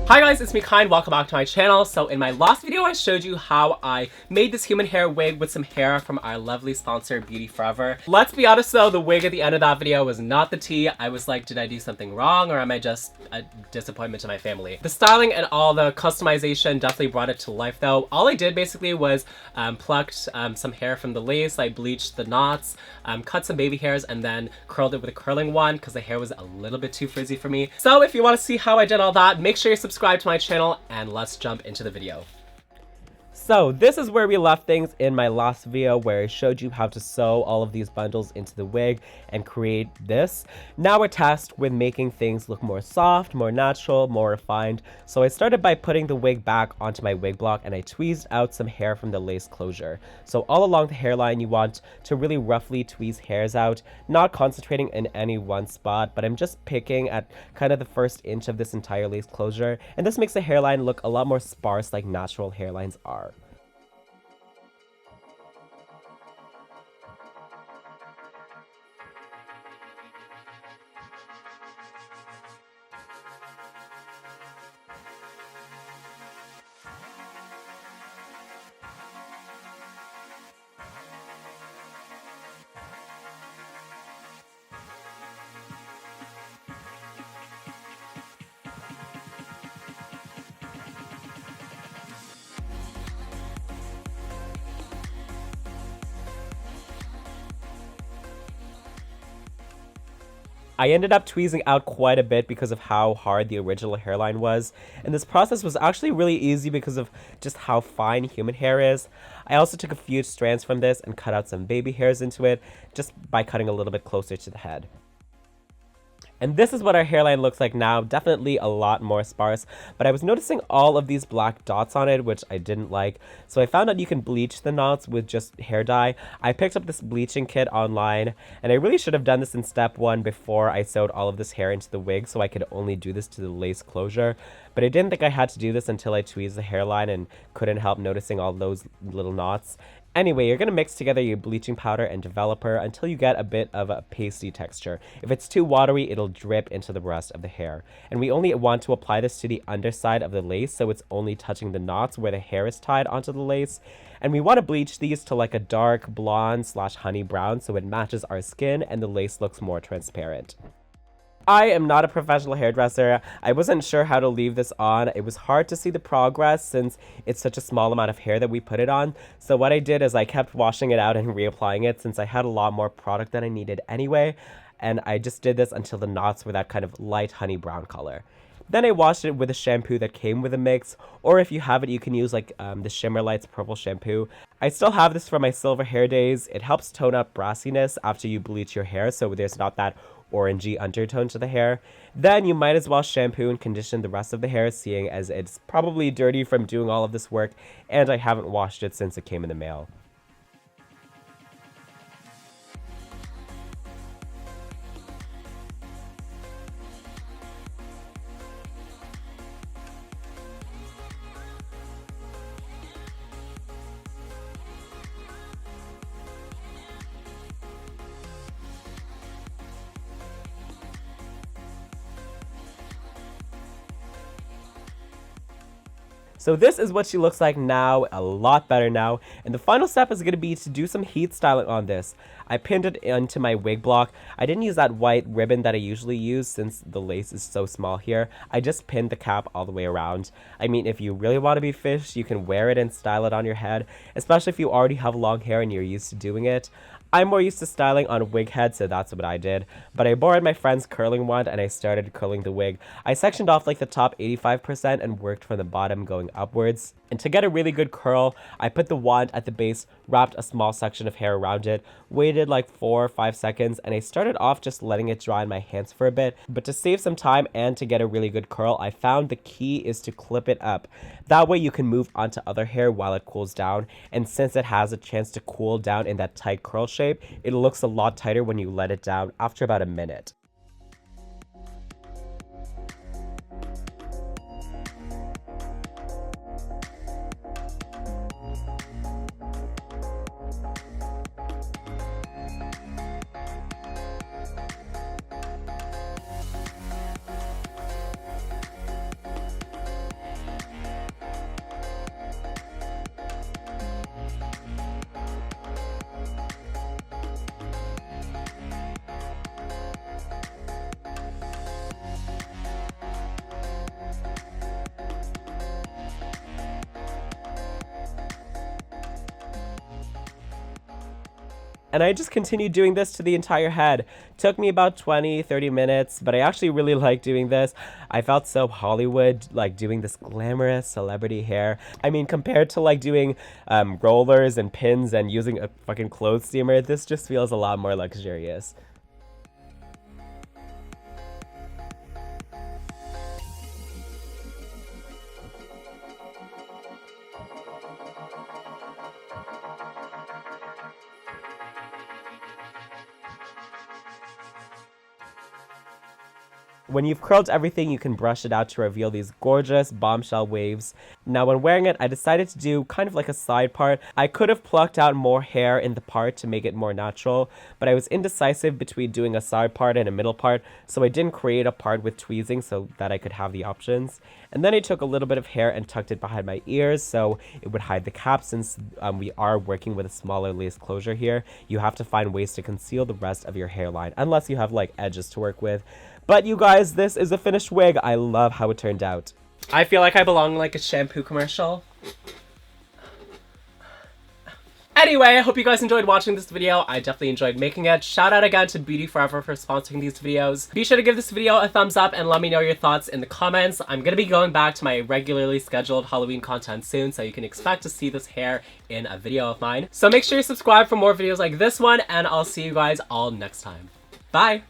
Hi guys, it's me Kind. Welcome back to my channel. So in my last video I showed you how I made this human hair wig with some hair from our lovely sponsor Beauty Forever. Let's be honest though, the wig at the end of that video was not the tea. I was like, did I do something wrong or am I just a disappointment to my family? The styling and all the customization definitely brought it to life though. All I did basically was plucked some hair from the lace, I bleached the knots, cut some baby hairs, and then curled it with a curling wand because the hair was a little bit too frizzy for me. So if you want to see how I did all that, make sure you subscribe to my channel and let's jump into the video. So this is where we left things in my last video where I showed you how to sew all of these bundles into the wig and create this. Now we're tasked with making things look more soft, more natural, more refined. So I started by putting the wig back onto my wig block and I tweezed out some hair from the lace closure. So all along the hairline you want to really roughly tweeze hairs out, not concentrating in any one spot, but I'm just picking at kind of the first inch of this entire lace closure, and this makes the hairline look a lot more sparse like natural hairlines are. I ended up tweezing out quite a bit because of how hard the original hairline was, and this process was actually really easy because of just how fine human hair is. I also took a few strands from this and cut out some baby hairs into it, just by cutting a little bit closer to the head. And this is what our hairline looks like now, definitely a lot more sparse, but I was noticing all of these black dots on it, which I didn't like, so I found out you can bleach the knots with just hair dye. I picked up this bleaching kit online, and I really should have done this in step 1 before I sewed all of this hair into the wig so I could only do this to the lace closure, but I didn't think I had to do this until I tweezed the hairline and couldn't help noticing all those little knots. Anyway, you're going to mix together your bleaching powder and developer until you get a bit of a pasty texture. If it's too watery, it'll drip into the rest of the hair. And we only want to apply this to the underside of the lace, so it's only touching the knots where the hair is tied onto the lace. And we want to bleach these to like a dark blonde / honey brown so it matches our skin and the lace looks more transparent. I am not a professional hairdresser. I wasn't sure how to leave this on. It was hard to see the progress since it's such a small amount of hair that we put it on. So what I did is I kept washing it out and reapplying it since I had a lot more product than I needed anyway. And I just did this until the knots were that kind of light honey brown color. Then I washed it with a shampoo that came with a mix, or if you have it, you can use like the Shimmer Lights purple shampoo. I still have this from my silver hair days. It helps tone up brassiness after you bleach your hair, so there's not that orangey undertone to the hair. Then you might as well shampoo and condition the rest of the hair, seeing as it's probably dirty from doing all of this work, and I haven't washed it since it came in the mail. So this is what she looks like now, a lot better now, and the final step is going to be to do some heat styling on this. I pinned it into my wig block. I didn't use that white ribbon that I usually use since the lace is so small here. I just pinned the cap all the way around. I mean, if you really want to be fish, you can wear it and style it on your head, especially if you already have long hair and you're used to doing it. I'm more used to styling on wig head, so that's what I did. But I borrowed my friend's curling wand and I started curling the wig. I sectioned off like the top 85% and worked from the bottom going upwards. And to get a really good curl, I put the wand at the base, wrapped a small section of hair around it, waited like 4 or 5 seconds, and I started off just letting it dry in my hands for a bit. But to save some time and to get a really good curl, I found the key is to clip it up. That way you can move onto other hair while it cools down, and since it has a chance to cool down in that tight curl shape, it looks a lot tighter when you let it down after about a minute. and I just continued doing this to the entire head. Took me about 20-30 minutes, but I actually really like doing this. I felt so Hollywood, like doing this glamorous celebrity hair. I mean, compared to like doing rollers and pins and using a fucking clothes steamer, this just feels a lot more luxurious. When you've curled everything, you can brush it out to reveal these gorgeous bombshell waves. Now when wearing it, I decided to do kind of like a side part. I could have plucked out more hair in the part to make it more natural, but I was indecisive between doing a side part and a middle part, so I didn't create a part with tweezing so that I could have the options. And then I took a little bit of hair and tucked it behind my ears so it would hide the cap. Since we are working with a smaller lace closure here, you have to find ways to conceal the rest of your hairline, unless you have like edges to work with. But you guys, this is a finished wig. I love how it turned out. I feel like I belong in like a shampoo commercial. Anyway, I hope you guys enjoyed watching this video. I definitely enjoyed making it. Shout out again to Beauty Forever for sponsoring these videos. Be sure to give this video a thumbs up and let me know your thoughts in the comments. I'm gonna be going back to my regularly scheduled Halloween content soon, so you can expect to see this hair in a video of mine. So make sure you subscribe for more videos like this one, and I'll see you guys all next time. Bye!